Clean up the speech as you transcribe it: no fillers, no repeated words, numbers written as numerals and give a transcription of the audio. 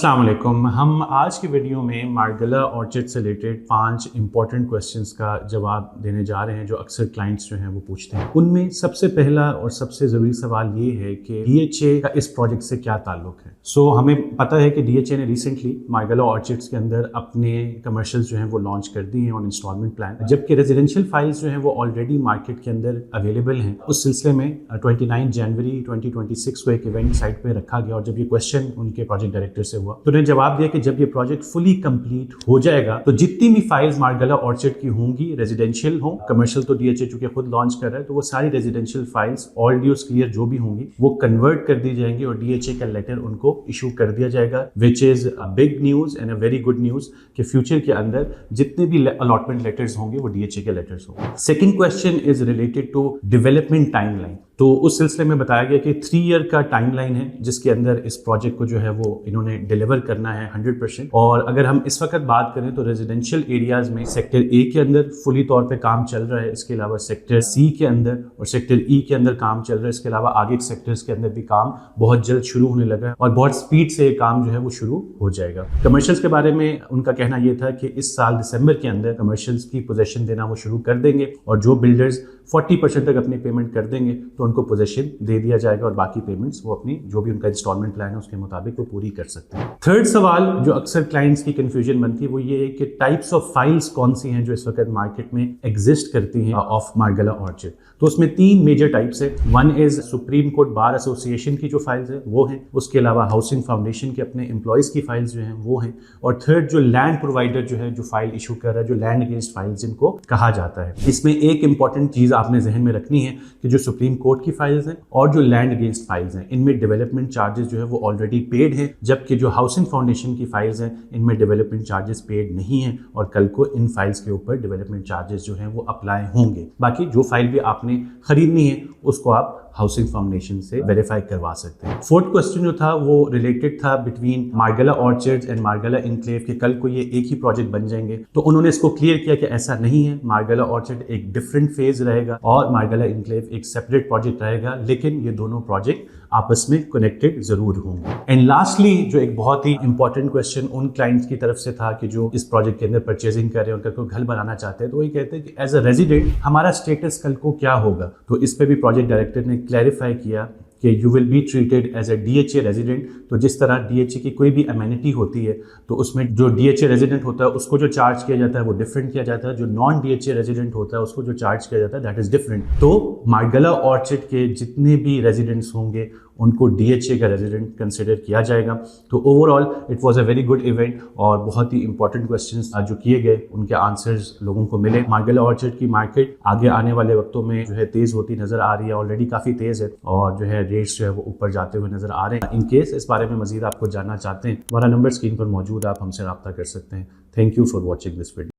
अस्सलाम वालेकुम। हम आज की वीडियो में मार्गला ऑर्चिड से रिलेटेड 5 इंपॉर्टेंट क्वेश्चंस का जवाब देने जा रहे हैं जो अक्सर क्लाइंट्स जो हैं वो पूछते हैं। उनमें सबसे पहला और सबसे ज़रूरी सवाल ये है कि डीएचए का इस प्रोजेक्ट से क्या ताल्लुक है। हमें पता है कि डीएचए ने रिसेंटली मार्गला ऑर्चिड्स के अंदर अपने कमर्शियल्स जो हैं वो लॉन्च कर दिए हैं ऑन इंस्टॉलमेंट प्लान, जबकि रेजिडेंशियल फाइल्स जो हैं वो ऑलरेडी मार्केट के अंदर अवेलेबल हैं। उस सिलसिले में 29 जनवरी 2026 को एक इवेंट साइट पर रखा गया और जब ये क्वेश्चन उनके प्रोजेक्ट डायरेक्टर से हुआ तो उन्हें जवाब दिया कि जब ये प्रोजेक्ट फुली कंप्लीट हो जाएगा तो जितनी भी फाइल्स मार्गला ऑर्चिड की होंगी, रेजिडेंशियल हो, कमर्शियल तो डीएचए चूंकि खुद लॉन्च कर रहा है तो वो सारी residential files all dues clear जो भी होंगी वो कन्वर्ट कर दी जाएंगी और डीएचए का लेटर उनको इशू कर दिया जाएगा, which is a big news and a very good news कि फ्यूचर के अंदर जितने भी अलॉटमेंट लेटर्स होंगे वो डीएचए के लेटर्स होंगे। Second question is related to development timeline. तो उस सिलसिले में बताया गया कि 3 ईयर का टाइमलाइन है जिसके अंदर इस प्रोजेक्ट को जो है वो इन्होंने डिलीवर करना है 100%। और अगर हम इस वक्त बात करें तो रेजिडेंशियल एरियाज में सेक्टर ए के अंदर फुली तौर पे काम चल रहा है, इसके अलावा सेक्टर सी के अंदर और सेक्टर ई के अंदर काम चल रहा है, इसके अलावा आगे सेक्टर्स के अंदर भी काम बहुत जल्द शुरू होने लगा है और बहुत स्पीड से काम जो है वो शुरू हो जाएगा। कमर्शियल्स के बारे में उनका कहना यह था कि इस साल दिसंबर के अंदर कमर्शियल्स की पोजेशन देना वो शुरू कर देंगे और जो बिल्डर्स 40% तक अपनी पेमेंट कर देंगे तो उनको पोजीशन दे दिया जाएगा और बाकी पेमेंट्स वो अपनी जो भी उनका इंस्टॉलमेंट प्लान है उसके मुताबिक वो पूरी कर सकते हैं। थर्ड सवाल जो अक्सर क्लाइंट्स की कंफ्यूजन बनती है वो ये है कि टाइप्स ऑफ फाइल्स कौन सी हैं जो इस वक्त मार्केट में एग्जिस्ट करती हैं ऑफ मार्गला ऑर्चिड। तो उसमें 3 मेजर टाइप्स है। One is supreme court bar association की जो फाइल्स है वो हैं, उसके अलावा हाउसिंग फाउंडेशन के अपने एम्प्लॉयज की फाइल्स जो हैं वो हैं, और थर्ड जो लैंड प्रोवाइडर जो है जो फाइल इशू कर रहा है, जो लैंड अगेंस्ट फाइल्स जिनको कहा जाता है। इसमें एक इंपॉर्टेंट चीज आपने जहन में रखनी है कि जो सुप्रीम कोर्ट की फाइल्स हैं और जो लैंड अगेंस्ट फाइल्स हैं इनमें डेवलपमेंट चार्जेस जो है वो ऑलरेडी पेड हैं, जबकि जो हाउसिंग फाउंडेशन की फाइल्स हैं इनमें डेवलपमेंट चार्जेस पेड नहीं हैं और कल को इन फाइल्स के ऊपर डेवलपमेंट चार्जेस जो हैं वो अप्लाई होंगे। बाकी जो फाइल भी आपने खरीदनी है उसको आप हाउसिंग फाउंडेशन से वेरीफाई करवा सकते हैं। फोर्थ क्वेश्चन जो था वो रिलेटेड था between Margalla orchids and Margalla enclave कि कल को ये एक ही प्रोजेक्ट बन जाएंगे। तो उन्होंने इसको क्लियर किया कि ऐसा नहीं है, मार्गला ऑर्चिड एक डिफरेंट फेज रहेगा और मार्गला इनक्लेव एक सेपरेट प्रोजेक्ट रहेगा, लेकिन ये दोनों प्रोजेक्ट आपस में कनेक्टेड जरूर होंगे। एंड लास्टली जो एक बहुत ही इंपॉर्टेंट क्वेश्चन उन क्लाइंट्स की तरफ से था कि जो इस प्रोजेक्ट के अंदर परचेजिंग कर रहे हैं और कल को घर बनाना चाहते हैं, तो वही कहते हैं कि एज अ रेजिडेंट हमारा स्टेटस कल को क्या होगा। तो इस पे भी प्रोजेक्ट डायरेक्टर ने क्लैरिफाई किया कि you will be treated as a DHA resident. तो जिस तरह डीएचए की कोई भी अमेनिटी होती है तो उसमें जो डीएचए रेजिडेंट होता है उसको जो चार्ज किया जाता है वो डिफरेंट किया जाता है, जो नॉन डीएचए रेजिडेंट होता है उसको जो चार्ज किया जाता है दैट इज डिफरेंट। तो मार्गला ऑर्चिड के जितने भी रेजिडेंट्स होंगे उनको डीएचए का रेजिडेंट कंसिडर किया जाएगा। तो overall it was a very good event और बहुत ही इंपॉर्टेंट क्वेश्चंस जो किए गए उनके आंसर्स लोगों को मिले। मार्गला ऑर्चिड की मार्केट आगे आने वाले वक्तों में जो है तेज होती नजर आ रही है, ऑलरेडी काफी तेज है और जो है रेट्स जो है वो ऊपर जाते हुए नजर आ रहे हैं। इन केस इस बारे में मजीद आपको जानना चाहते हैं, हमारा नंबर स्क्रीन पर मौजूद, आप हमसे रब्ता कर सकते हैं। Thank you for watching this video.